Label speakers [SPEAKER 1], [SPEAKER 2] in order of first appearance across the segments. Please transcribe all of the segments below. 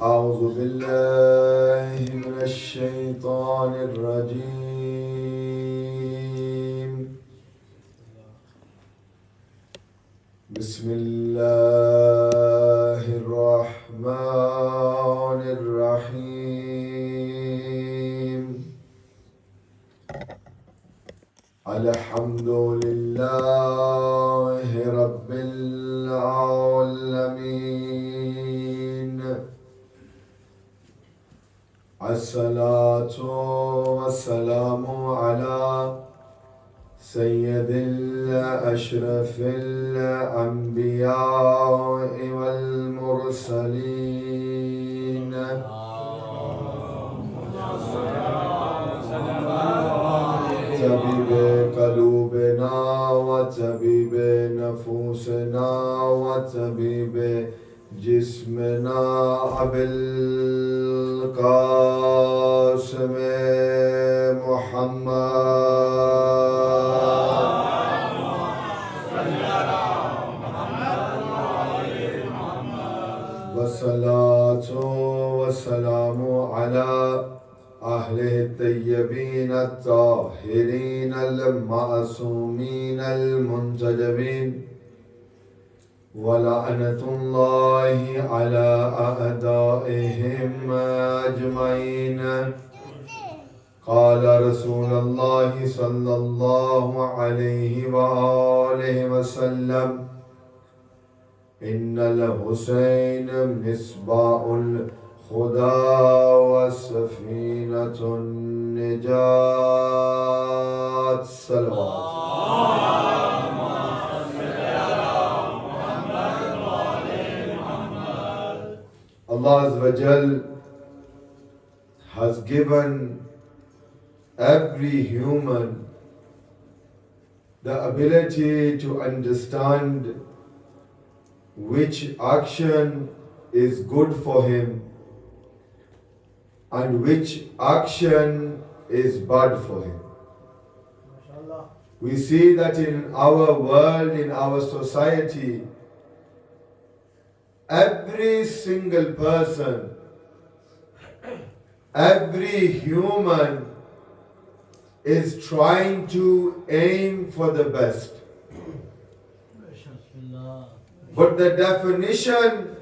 [SPEAKER 1] أعوذ بالله من الشيطان الرجيم. بسم الله الرحمن الرحيم. الحمد لله رب العالمين. الصلاة والسلام على سيد الأشرف الأنبياء والمرسلين طبيب قلوبنا وطبيب نفوسنا وطبيب جسمنا أبي القاسم محمد والصلاة والسلام على أهله الطيبين الطاهرين المعصومين المنتجبين ولعنة الله على أعدائهم أجمعين. قال رسول الله صلى الله عليه وآله وسلم: إن الحسين مصباح الهدى وسفينة النجاة. صلوات Allah Azza wa Jal has given every human the ability to understand which action is good for him and which action is bad for him. We see that in our world, in our society, every single person, every human is trying to aim for the best. But the definition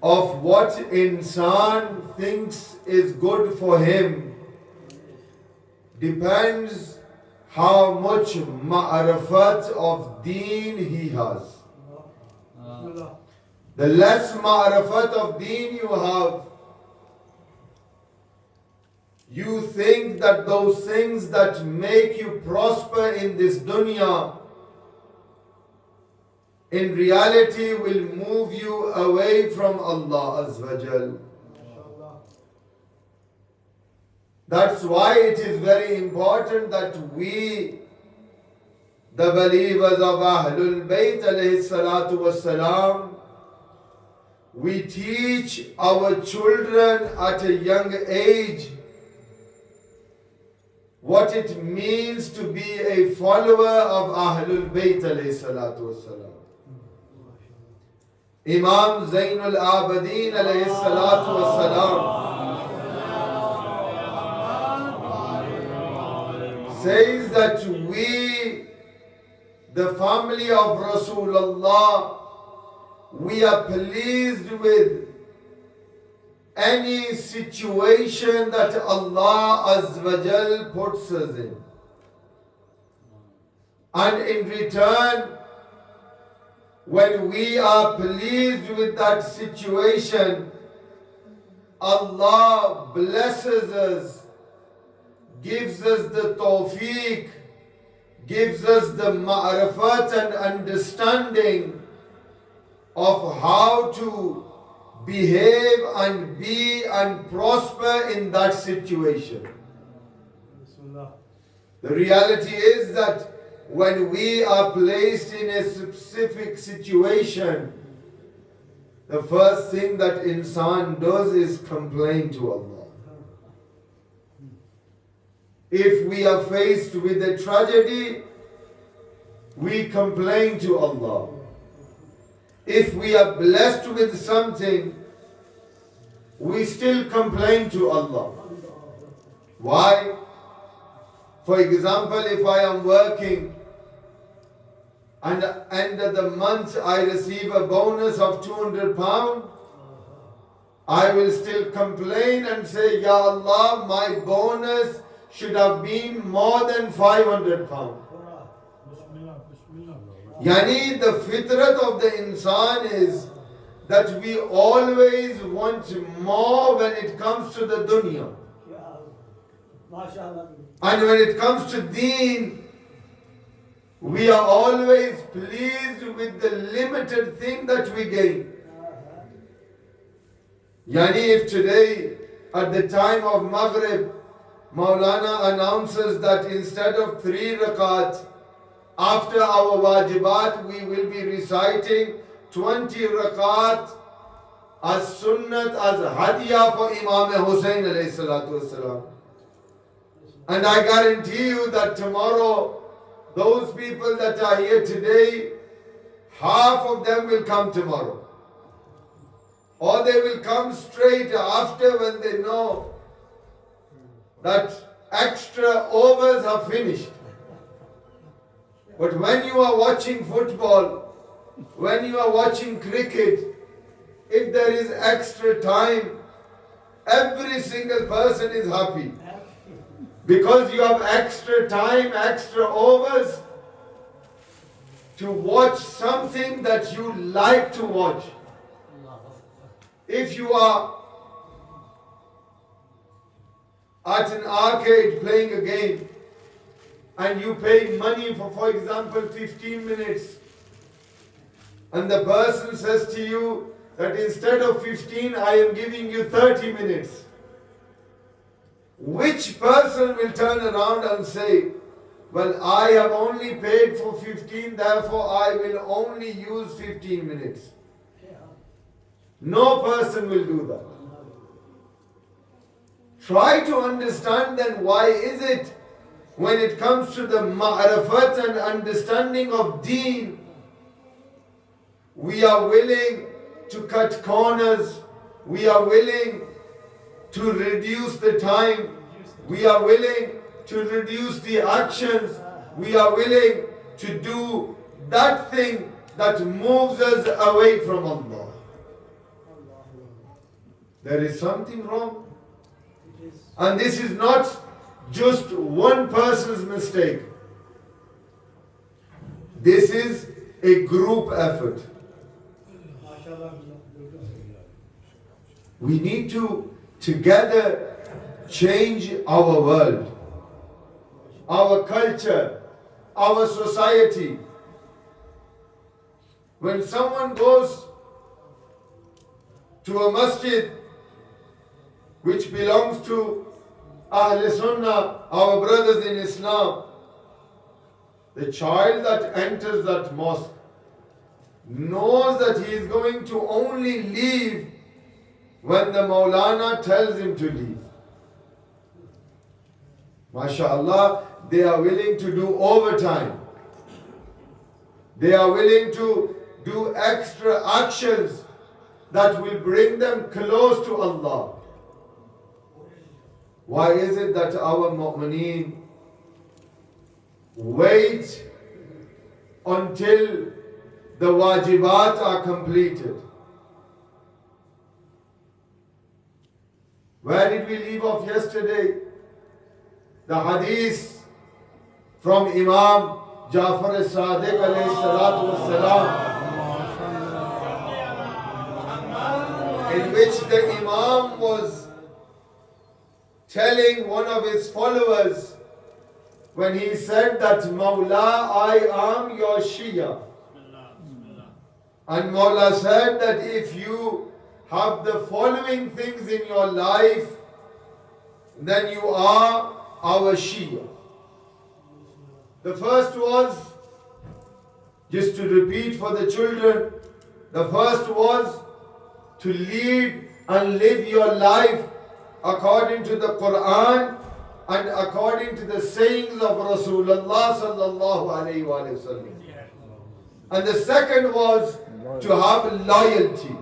[SPEAKER 1] of what insan thinks is good for him depends how much ma'rifat of deen he has. The less ma'rifat of deen you have, you think that those things that make you prosper in this dunya, in reality will move you away from Allah Azza wa Jal. That's why it is very important that we, the believers of Ahlul Bayt alayhi salatu wassalam, we teach our children at a young age what it means to be a follower of Ahlul Bayt alayhi salatu wassalam. Imam Zainul Abidin alayhi salatu wassalam says that we, the family of Rasulullah, we are pleased with any situation that Allah Azza wa Jal puts us in. And in return, when we are pleased with that situation, Allah blesses us, gives us the tawfiq, gives us the ma'rifat and understanding of how to behave and be and prosper in that situation. The reality is that when we are placed in a specific situation, the first thing that insan does is complain to Allah. If we are faced with a tragedy, we complain to Allah. If we are blessed with something, we still complain to Allah. Why? For example, if I am working and at the end of the month I receive a bonus of £200, I will still complain and say, Ya Allah, my bonus should have been more than £500. Yani the fitrat of the insan is that we always want more when it comes to the dunya. And when it comes to deen, we are always pleased with the limited thing that we gain. Yani if today, at the time of Maghrib, Molana announces that instead of 3 rakat, after our wajibat, we will be reciting 20 rakat as sunnat, as hadiyah for Imam Hussain alayhi salatu wasalam. And I guarantee you that tomorrow, those people that are here today, half of them will come tomorrow. Or they will come straight after when they know that extra overs are finished. But when you are watching football, when you are watching cricket, if there is extra time, every single person is happy. Because you have extra time, extra overs to watch something that you like to watch. If you are at an arcade playing a game and you pay money for example, 15 minutes, and the person says to you that instead of 15, I am giving you 30 minutes. Which person will turn around and say, well, I have only paid for 15, therefore I will only use 15 minutes? No person will do that. Try to understand then why is it when it comes to the ma'rifat and understanding of deen, we are willing to cut corners, we are willing to reduce the time, we are willing to reduce the actions, we are willing to do that thing that moves us away from Allah. There is something wrong. And this is not just one person's mistake. This is a group effort. We need to together change our world, our culture, our society. When someone goes to a masjid which belongs to Ahl Sunnah, our brothers in Islam, the child that enters that mosque knows that he is going to only leave when the Molana tells him to leave. MashaAllah, they are willing to do overtime. They are willing to do extra actions that will bring them close to Allah. Why is it that our mu'mineen wait until the wajibat are completed? Where did we leave off yesterday? The hadith from Imam Jafar as-Sadiq alayhi salatu wassalam, in which the Imam was telling one of his followers when he said that, Mawla, I am your Shia. And Mawla said that if you have the following things in your life, then you are our Shia. The first was, just to repeat for the children, the first was to lead and live your life according to the Quran and according to the sayings of Rasulullah sallallahu alayhi wa sallam. And the second was to have loyalty.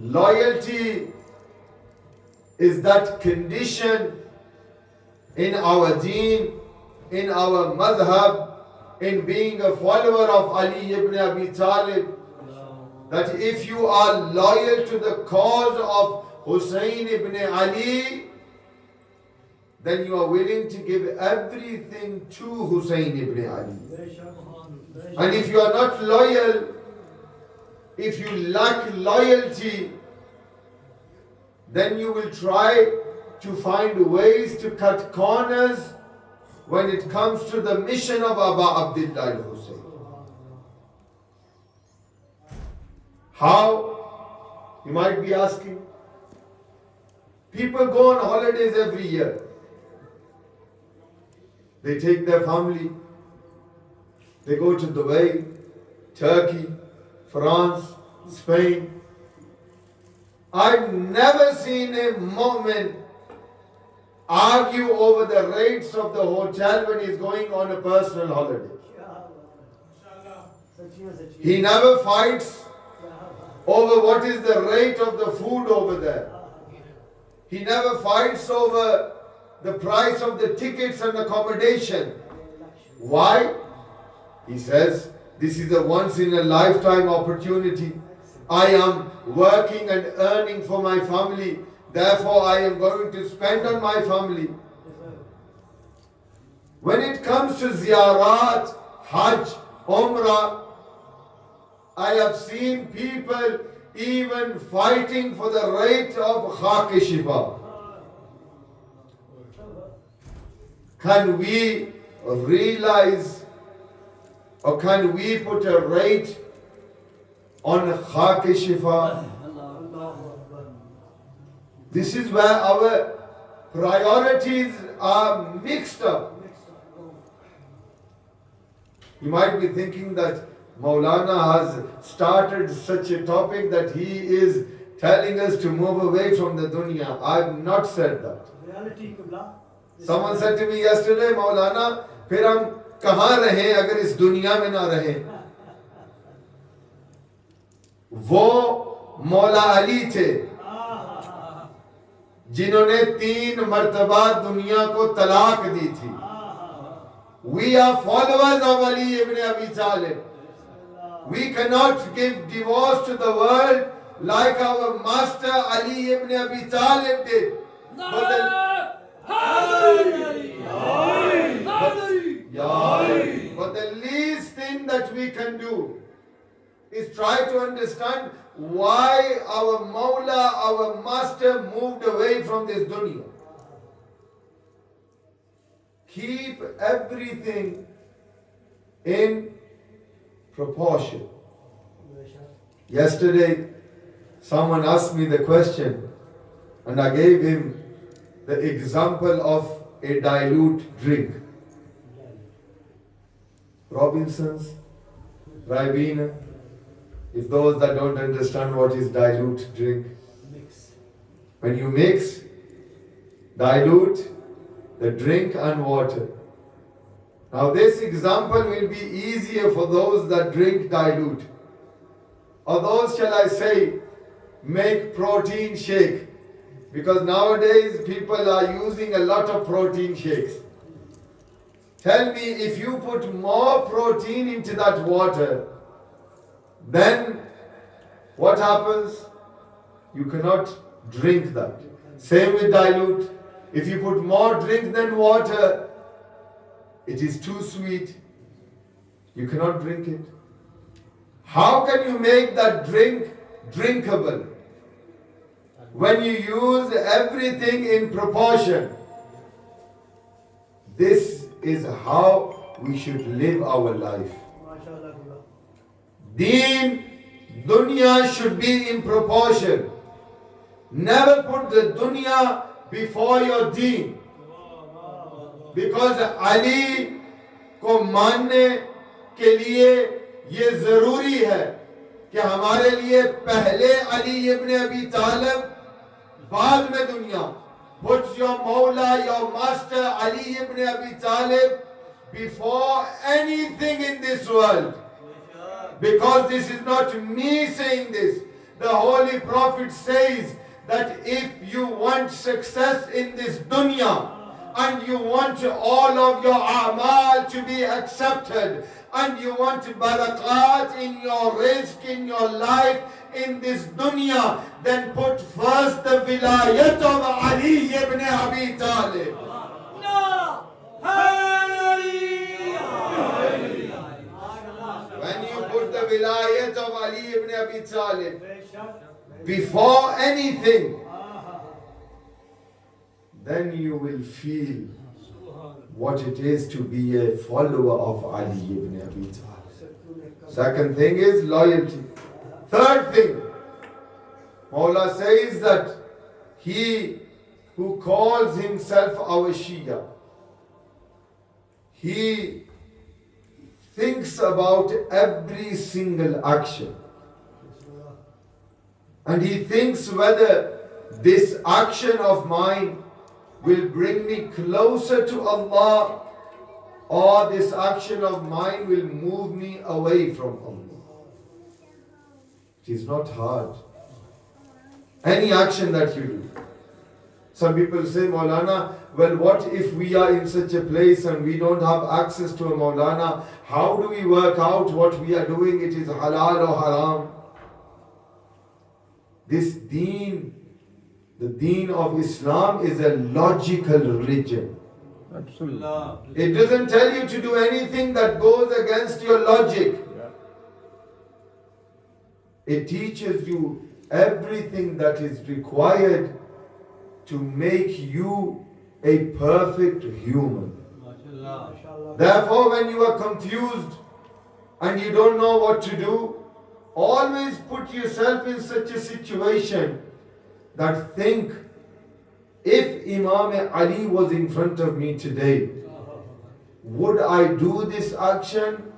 [SPEAKER 1] loyalty is that condition in our deen, in our madhab, in being a follower of Ali ibn Abi Talib, that if you are loyal to the cause of Hussain ibn Ali, then you are willing to give everything to Hussain ibn Ali. And if you are not loyal, if you lack loyalty, then you will try to find ways to cut corners when it comes to the mission of Aba Abdullah al-Hussain. How? You might be asking. People go on holidays every year. They take their family. They go to Dubai, Turkey, France, Spain. I've never seen a moment argue over the rates of the hotel when he's going on a personal holiday. He never fights over what is the rate of the food over there. He never fights over the price of the tickets and accommodation. Why? He says, this is a once in a lifetime opportunity. I am working and earning for my family. Therefore, I am going to spend on my family. When it comes to ziyarat, hajj, umrah, I have seen people even fighting for the rate of khak-e-shifa. Can we realize, or can we put a rate on khak-e-shifa? This is where our priorities are mixed up. You might be thinking that Molana has started such a topic that he is telling us to move away from the dunya. I have not said that. Someone said to me yesterday, Molana, फिर हम कहाँ रहें अगर इस दुनिया में ना रहें? वो मौला अली थे जिन्होंने 3 मर्तबा दुनिया को तलाक दी थी. We are followers of Ali ibn Abi Talib. We cannot give divorce to the world like our master Ali ibn Abi Talib did. But the least thing that we can do is try to understand why our Mawla, our master, moved away from this dunya. Keep everything in proportion. Yesterday, someone asked me the question, and I gave him the example of a dilute drink. Robinson's, Ribena. If those that don't understand what is dilute drink, when you mix, dilute the drink and water. Now this example will be easier for those that drink dilute. Or those, shall I say, make protein shake. Because nowadays people are using a lot of protein shakes. Tell me, if you put more protein into that water, then what happens? You cannot drink that. Same with dilute. If you put more drink than water, it is too sweet. You cannot drink it. How can you make that drink drinkable? When you use everything in proportion. This is how we should live our life. Deen, dunya should be in proportion. Never put the dunya before your deen. Because Ali को मानने के लिए ये जरूरी है कि हमारे लिए पहले अली इब्न अबी तालिब, बाद में दुनिया. Put your Mawla, your master Ali ibn Abi Talib before anything in this world. Because this is not me saying this. The Holy Prophet says that if you want success in this dunya and you want all of your a'mal to be accepted and you want barakat in your rizq, in your life, in this dunya, then put first the vilayat of Ali ibn Abi Talib. When you put the vilayat of Ali ibn Abi Talib before anything, then you will feel what it is to be a follower of Ali ibn Abi Talib. Second thing is loyalty. Third thing, Mawla says that he who calls himself our Shia, he thinks about every single action. And he thinks whether this action of mine will bring me closer to Allah or this action of mine will move me away from Allah. It is not hard. Any action that you do. Some people say, Molana, well, what if we are in such a place and we don't have access to a Molana? How do we work out what we are doing? It is halal or haram. This deen, the deen of Islam, is a logical religion.
[SPEAKER 2] Absolutely.
[SPEAKER 1] It doesn't tell you to do anything that goes against your logic. It teaches you everything that is required to make you a perfect human. Therefore, when you are confused and you don't know what to do, always put yourself in such a situation that think, if Imam Ali was in front of me today, would I do this action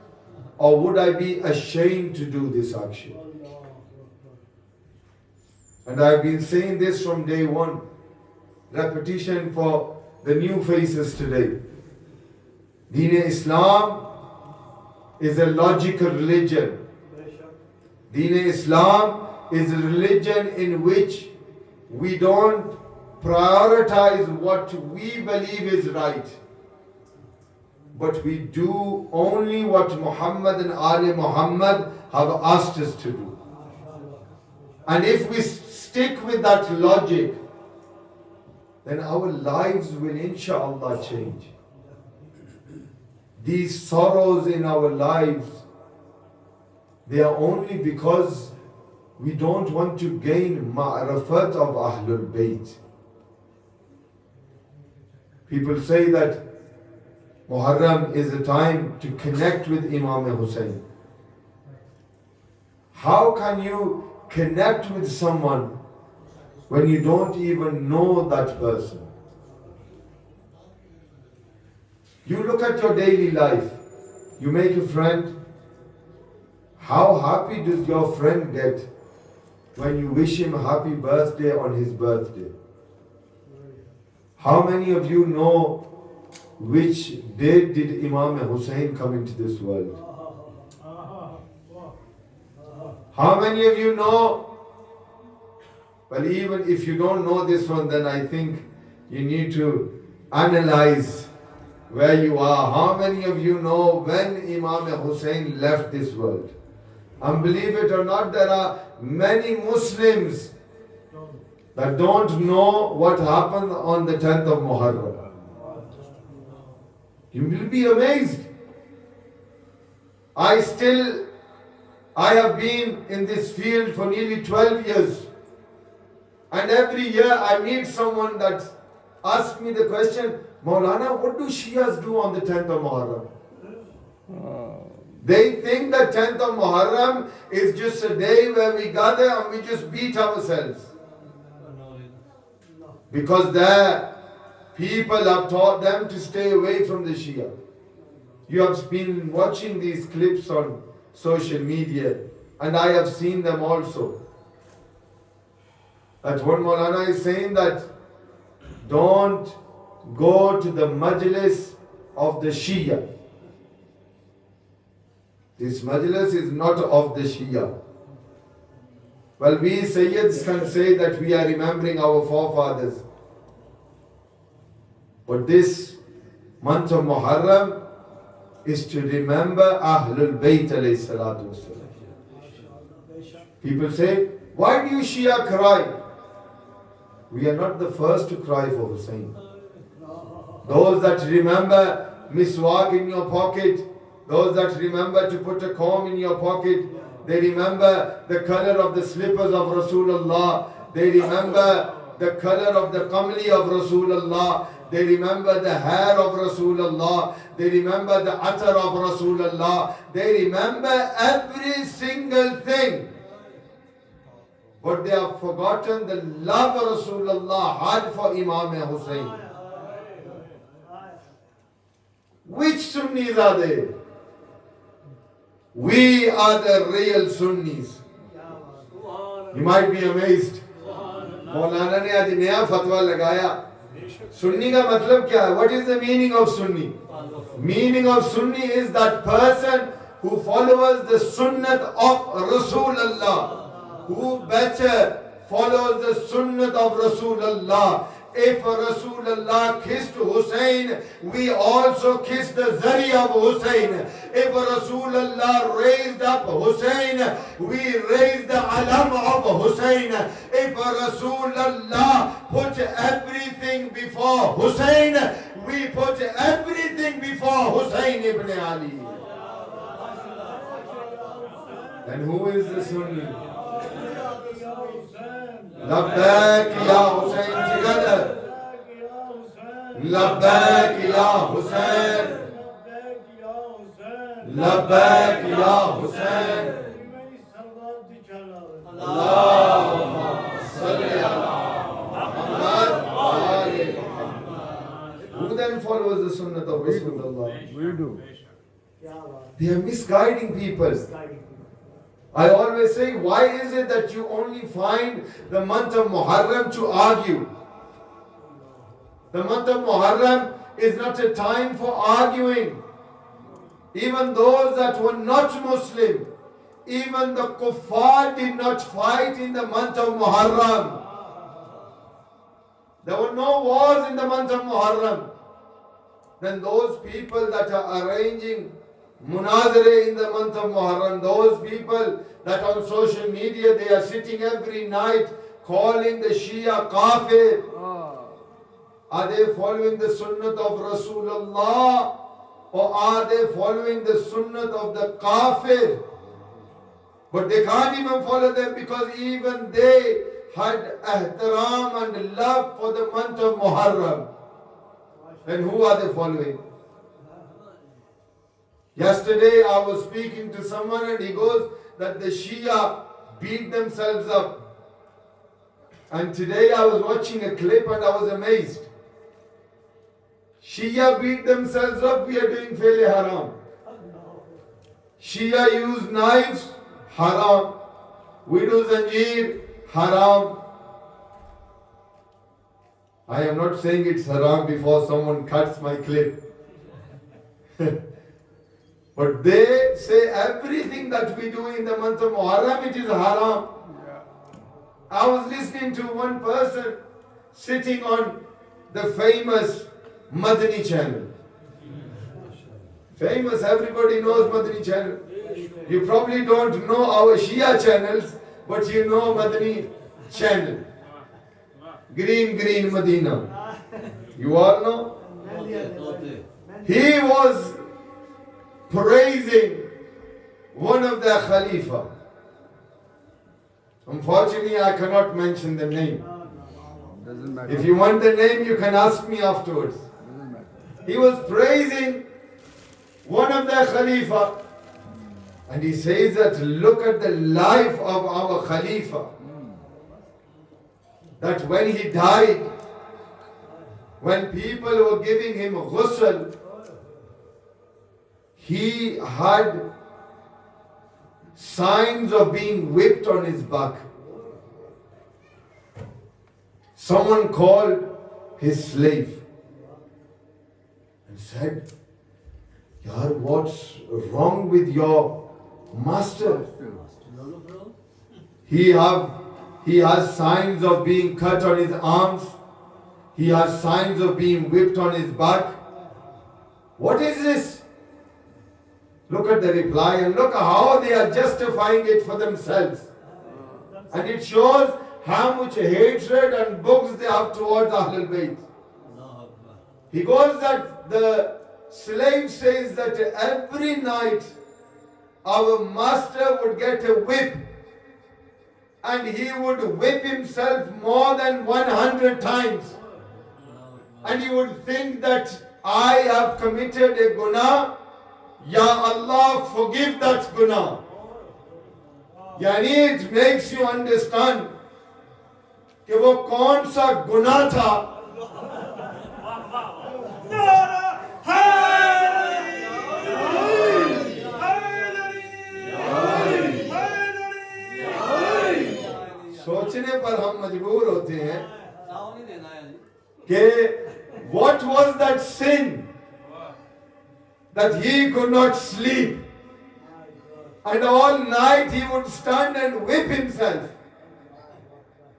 [SPEAKER 1] or would I be ashamed to do this action? And I've been saying this from day one. Repetition for the new faces today. Deen Islam is a logical religion. Deen Islam is a religion in which we don't prioritize what we believe is right, but we do only what Muhammad and Ali Muhammad have asked us to do. And if we stick with that logic, then our lives will inshallah change. These sorrows in our lives, they are only because we don't want to gain ma'rifat of Ahlul Bayt. People say that Muharram is a time to connect with Imam Hussain. How can you connect with someone when you don't even know that person? You look at your daily life, you make a friend. How happy does your friend get when you wish him happy birthday on his birthday? How many of you know which day did Imam Hussain come into this world? How many of you know? Well, even if you don't know this one, then I think you need to analyze where you are. How many of you know when Imam Hussain left this world? And believe it or not, there are many Muslims that don't know what happened on the 10th of Muharram. You will be amazed. I have been in this field for nearly 12 years. And every year I meet someone that asks me the question, Molana, what do Shias do on the 10th of Muharram? They think that 10th of Muharram is just a day where we gather and we just beat ourselves. Because their people have taught them to stay away from the Shia. You have been watching these clips on social media, and I have seen them also. That one Molana is saying that don't go to the majlis of the Shia. This majlis is not of the Shia. Well, we Sayyids can say that we are remembering our forefathers. But this month of Muharram is to remember Ahlul Bayt alayhi salatu wasalam. People say, why do you Shia cry? We are not the first to cry for Hussain. Those that remember miswak in your pocket, those that remember to put a comb in your pocket, they remember the color of the slippers of Rasulullah, they remember the color of the qamli of Rasulullah, they remember the hair of Rasulullah, they remember the attar of Rasulullah, they remember every single thing. But they have forgotten the love Rasulullah had for Imam Hussain. Which Sunnis are they? We are the real Sunnis. You might be amazed. Molana ne aaj naya fatwa lagaya. Sunni ka matlab kya hai? What is the meaning of Sunni? Meaning of Sunni is that person who follows the sunnat of Rasulullah. Who better follows the sunnat of Rasulullah. If Rasulullah kissed Hussain, we also kiss the zari of Hussain. If Rasulullah raised up Hussain, we raise the alam of Hussain. If Rasulullah put everything before Hussain, we put everything before Hussain ibn Ali. Then who is the Sunni? Labbaik ya Hussain together. Labbaik ya Hussain. Labbaik ya Hussain. Allahumma salli ala Muhammad wa ali Muhammad. Who then follows the sunnah of Rasulullah?
[SPEAKER 2] We do.
[SPEAKER 1] They are misguiding people. I always say, why is it that you only find the month of Muharram to argue? The month of Muharram is not a time for arguing. Even those that were not Muslim, even the kuffar did not fight in the month of Muharram. There were no wars in the month of Muharram. Then those people that are arranging munazare in the month of Muharram, those people that on social media they are sitting every night calling the Shia kafir. Are they following the sunnah of Rasulullah or are they following the sunnah of the kafir? But they can't even follow them because even they had ihtaram and love for the month of Muharram. Then who are they following? Yesterday I was speaking to someone and he goes that the Shia beat themselves up. And today I was watching a clip and I was amazed. Shia beat themselves up, we are doing fairly haram. Shia use knives, haram. We do zanjeer, haram. I am not saying it's haram before someone cuts my clip. But they say everything that we do in the month of Muharram, it is haram. I was listening to one person sitting on the famous Madani channel. Famous, everybody knows Madani channel. You probably don't know our Shia channels, but you know Madani channel. Green, green Medina. You all know? He was praising one of the Khalifa. Unfortunately, I cannot mention the name.
[SPEAKER 2] Doesn't matter.
[SPEAKER 1] If you want the name, you can ask me afterwards.
[SPEAKER 2] Doesn't matter.
[SPEAKER 1] He was praising one of the Khalifa. And he says that look at the life of our Khalifa. That when he died, when people were giving him ghusl, he had signs of being whipped on his back. Someone called his slave and said, Yaar, what's wrong with your master? He has signs of being cut on his arms. He has signs of being whipped on his back. What is this? Look at the reply and look how they are justifying it for themselves. And it shows how much hatred and bughd they have towards Ahlul Bayt. He goes that the slave says that every night our master would get a whip and he would whip himself more than 100 times. And he would think that I have committed a guna. Ya Allah, forgive that guna. Yani it makes you understand कि वो कौन सा गुनाह था सोचने पर हम मजबूर होते हैं कि what was that sin that he could not sleep and all night he would stand and whip himself.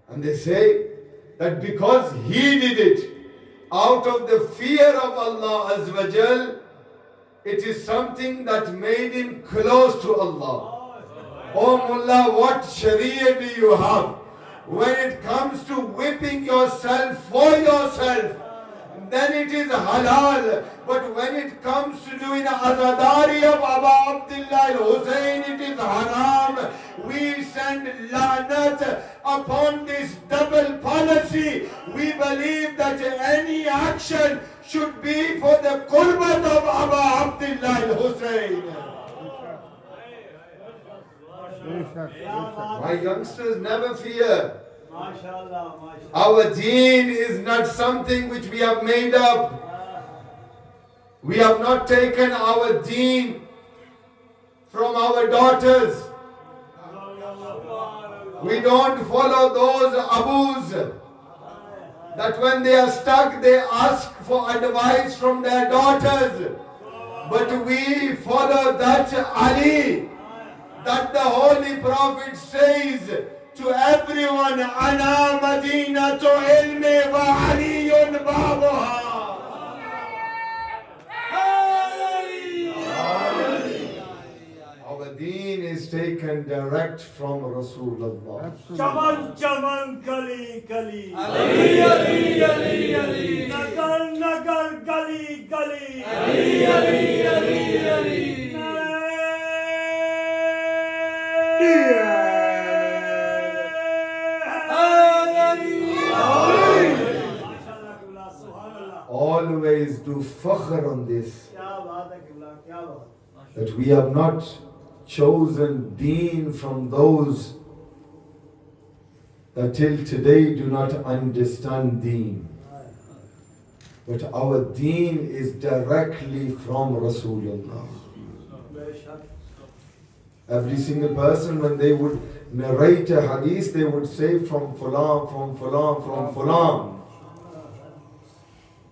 [SPEAKER 1] And they say that because he did it out of the fear of Allah Azza wa Jal, it is something that made him close to Allah. Oh Mullah, what Sharia do you have? When it comes to whipping yourself for yourself, then it is halal. But when it comes to doing azadari of Aba Abdullah Hussain, it is haram. We send lanat upon this double policy. We believe that any action should be for the qurbat of Aba Abdullah Hussain. My youngsters, never fear. Our deen is not something which we have made up. We have not taken our deen from our daughters. We don't follow those abus that when they are stuck they ask for advice from their daughters. But we follow that Ali, that the Holy Prophet says to everyone, Ana Madinatu ilmi wa Aliyun babuha. Our deen is taken direct from Rasulullah.
[SPEAKER 3] Chaman chaman kali kali. Ali Ali Ali Ali. Nagar nagar gali gali. Ali Ali Ali Ali.
[SPEAKER 1] Always do fakhr on this, that we have not chosen deen from those that till today do not understand deen. But our deen is directly from Rasulullah. Every single person, when they would narrate a hadith, they would say from Fulan, from Fulan, from Fulan.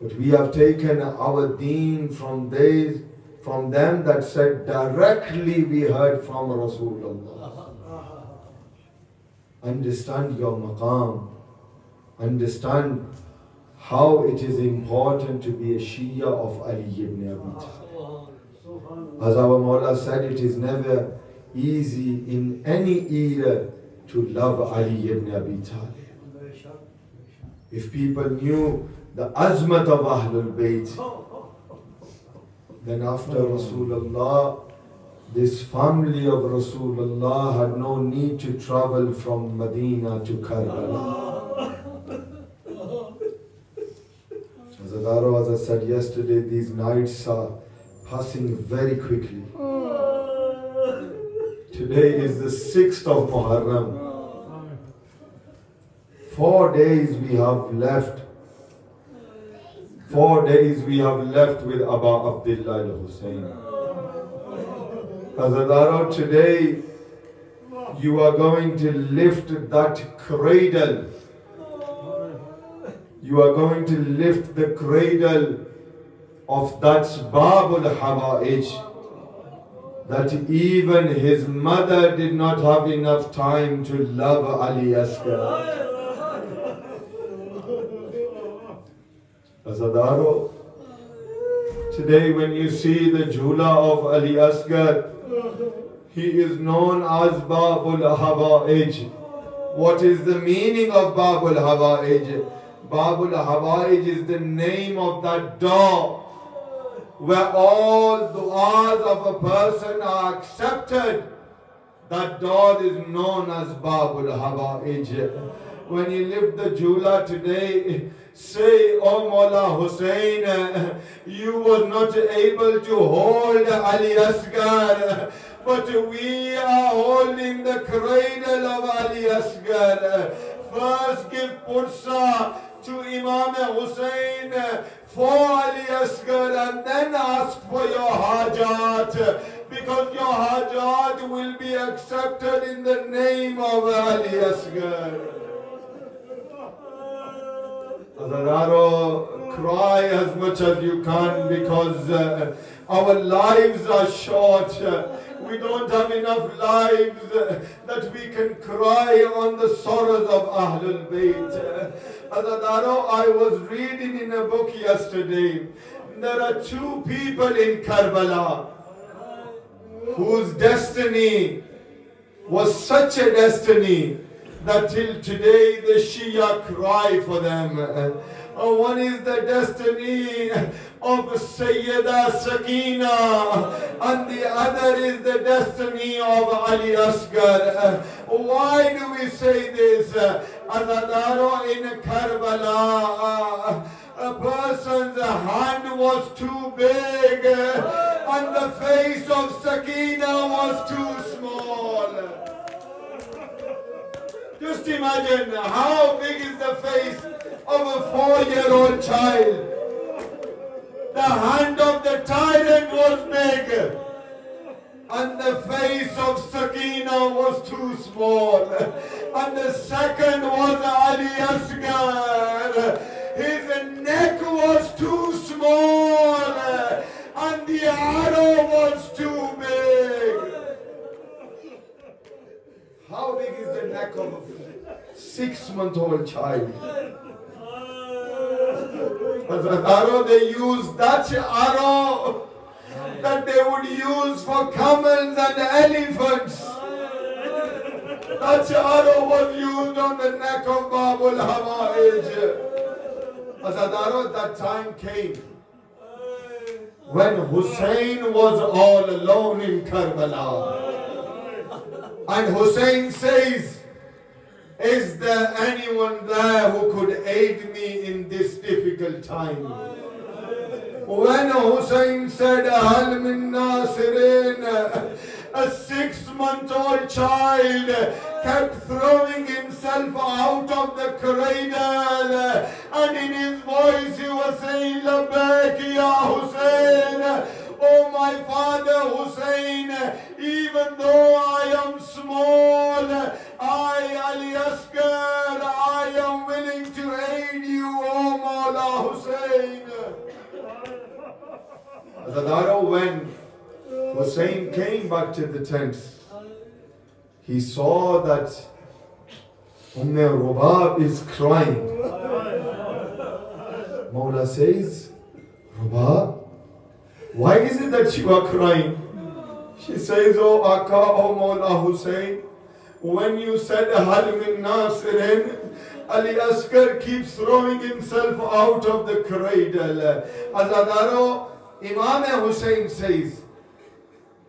[SPEAKER 1] But we have taken our deen from them that said directly we heard from Rasulullah. Understand your maqam. Understand how it is important to be a Shia of Ali ibn Abi Talib. As our Mawla said, it is never easy in any era to love Ali ibn Abi Talib. If people knew the azmat of Ahlul Bayt, then after Rasulullah, this family of Rasulullah had no need to travel from Medina to Karbala. As I said yesterday, these nights are passing very quickly. Today is the 6th of Muharram. 4 days we have left. 4 days we have left with Aba Abdullah Hussain. Azadaro, today you are going to lift that cradle. You are going to lift the cradle of that Babul Hawa'ij. that even his mother did not have enough time to love Ali Asghar. Azadaro, today when you see the Jhula of Ali Asghar, he is known as Babul Hawaij. What is the meaning of Babul Hawaij? Babul Hawaij is the name of that door where all du'as of a person are accepted. That door is known as Babul Hawaij. When you lift the Jhula today, say, "Oh Mawla Hussain, you were not able to hold Ali Asghar, but we are holding the cradle of Ali Asghar. First give pursa to Imam Hussain for Ali Asghar and then ask for your hajat, because your hajat will be accepted in the name of Ali Asghar." Azadaro, cry as much as you can, because our lives are short. We don't have enough lives that we can cry on the sorrows of Ahlul Bayt. Azadaro, I was reading in a book yesterday, there are two people in Karbala whose destiny was such a destiny that till today the Shia cry for them. One is the destiny of Sayyida Sakina, and the other is the destiny of Ali Asghar. Why do we say this? Azadaro, in Karbala, a person's hand was too big and the face of Sakina was too small. Just imagine how big is the face of a 4-year-old child. The hand of the tyrant was big and the face of Sakina was too small. And the second was Ali Asghar. His neck was too small and the arrow was too big. How big is the neck of a 6-month-old child? As an arrow, they use that arrow that they would use for camels and elephants. That arrow was used on the neck of Babul Hawaij. As an arrow, that time came when Hussain was all alone in Karbala. And Hussain says, "Is there anyone there who could aid me in this difficult time?" When Hussain said, "Hal min nasirin," a 6-month-old child kept throwing himself out of the cradle, and in his voice he was saying, "Labbaik ya Hussain." Oh my father Hussain, even though I am small, Ali Asghar, I am willing to aid you, oh Mawla Hussain. Azadaro, when Hussain came back to the tents, he saw that Rubab is crying. Mawla says, "Rubab, why is it that you are crying?" She says, "Oh Aka, oh Mawla Hussain, when you said Hal min nasirin, Ali Asghar keeps throwing himself out of the cradle." Azadaro, Imam Hussain says,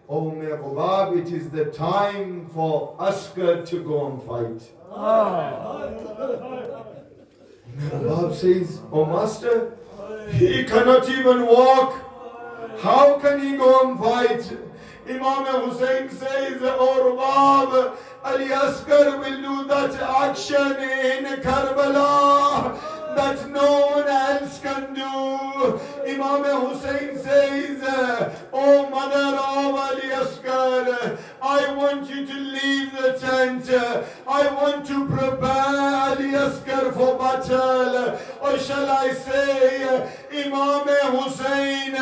[SPEAKER 1] "Oh Rubab, it is the time for Asghar to go and fight." Rubab says, "Oh Master, he cannot even walk. How can he go and fight?" Imam Hussain says, "Oh Rubab, Ali Asghar will do that action in Karbala that no one else can do." Imam Hussain says, "Oh mother of Ali Asghar, I want you to leave the tent. I want to prepare Ali Asghar for battle. Or shall I say, Imam Hussain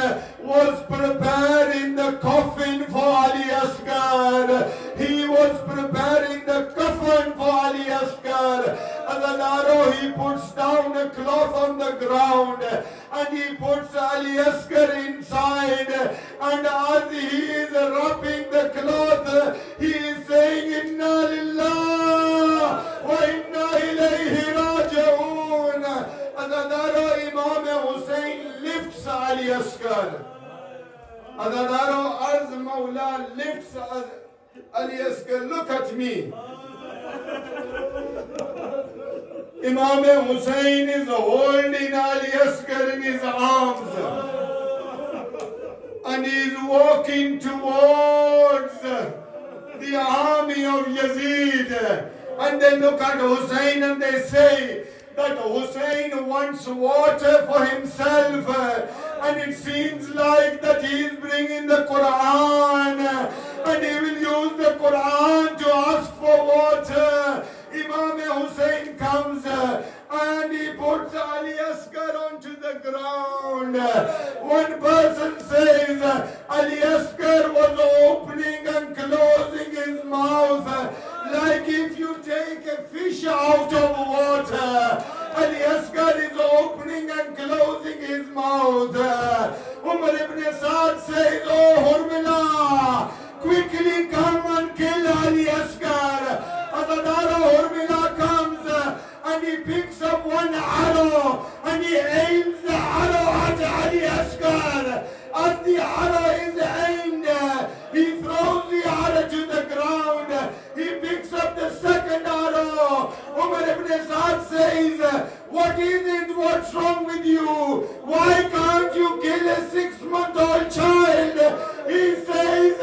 [SPEAKER 1] was preparing the coffin for Ali Asghar. He was preparing the coffin for Ali Asghar. And then he puts down a cloth on the ground and he puts Ali Asghar inside. And as he is wrapping the cloth, he is saying, Inna lillah wa inna ilayhi raji'un. And then Imam Hussain lifts Ali Asghar. And then as Mawla lifts Ali Asghar, look at me. Imam Hussain is holding Ali Asghar in his arms and he is walking towards the army of Yazid. And they look at Hussain and they say that Hussain wants water for himself, and it seems like that he is bringing the Quran and he will use the Quran to ask for water. Imam Hussain comes and he puts Ali Asghar onto the ground. One person says Ali Asghar was opening and closing his mouth like if you take a fish out of water. Ali Asghar is opening and closing his mouth. Umar ibn Saad says, Oh Hurmila, quickly come and kill Ali Asghar. Adadara Hurmila comes and he picks up one arrow and he aims the arrow at Ali Asghar. As the arrow is aimed, he throws the arrow to the ground. He picks up the second arrow. Umar ibn Saad says, what is it? What's wrong with you? Why can't you kill a 6-month-old child? He says,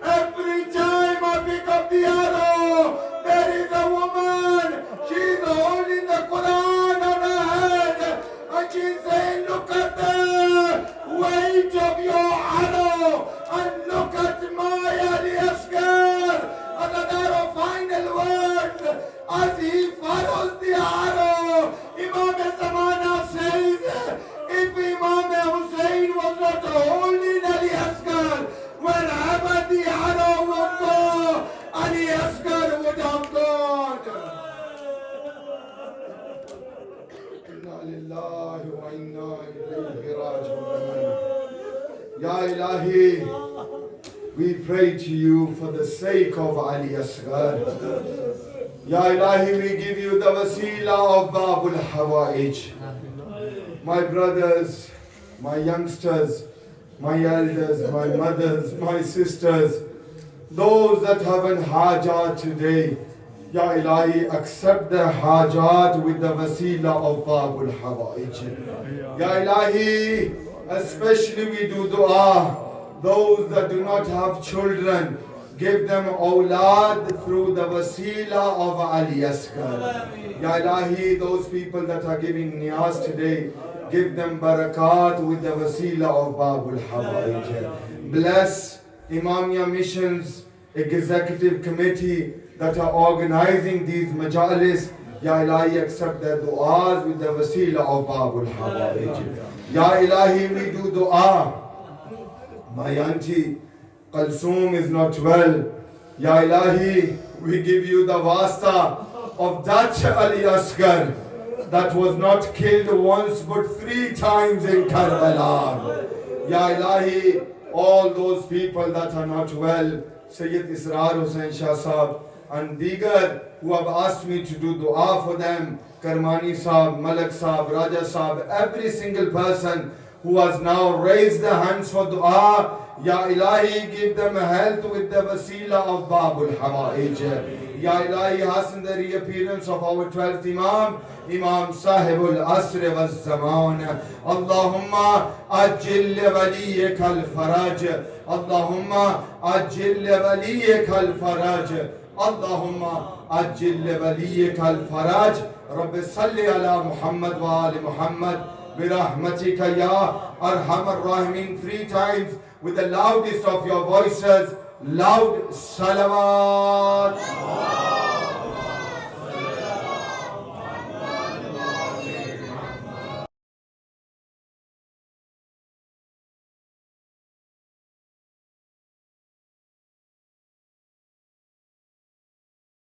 [SPEAKER 1] every time I pick up the arrow, there is a woman. She's holding the Quran on her head. And she's saying, look at the weight of your arrow. And look at my Ali Asghar. And the final words, as he follows the arrow, Imam Zamana says, if Imam Hussain was not holding Ali Asghar, wherever the arrow would go, Ali Asghar would have gone. Inna lillahi wa inna ilayhi raji'un. Ya Ilahi, we pray to you for the sake of Ali Asghar. Ya Ilahi, we give you the wasila of Babul Hawaij. My brothers, my youngsters, my elders, my mothers, my sisters, those that have an hajat today, Ya Ilahi, accept their hajat with the wasila of Babul Hawaij. Ya Ilahi, especially we do dua, those that do not have children, give them awlad through the wasila of Ali Asghar. Ya Ilahi, those people that are giving niyaz today, give them barakat with the wasila of Babul Hawaij. Bless Imamiya Mission's executive committee that are organizing these majalis. Ya Ilahi, accept their du'as with the wasila of Babul Hawaij. Ya Ilahi, we do dua. My auntie Kalsoom is not well. Ya Ilahi, we give you the wasta of that Ali Asghar that was not killed once but 3 times in Karbala. Ya Ilahi, all those people that are not well, Sayyid Israr Hussain Shah Sahab and Digar who have asked me to do dua for them, Karmani Sahab, Malak Sahab, Raja Sahab, every single person who has now raised their hands for dua, Ya Ilahi, give them health with the wasila of Babul Hawaij. Ya Ilahi, hasten the reappearance of our 12th Imam, Imam Sahibul Asr wa Zaman. Allahumma ajil waliyek al-faraj. Allahumma ajil waliyek al-faraj. Allahumma ajil waliyek al-faraj. Rabbi salli ala Muhammad wa ali Muhammad. Birahmatika ya arhamar rahimin 3 times with the loudest of your voices. Loud salawat.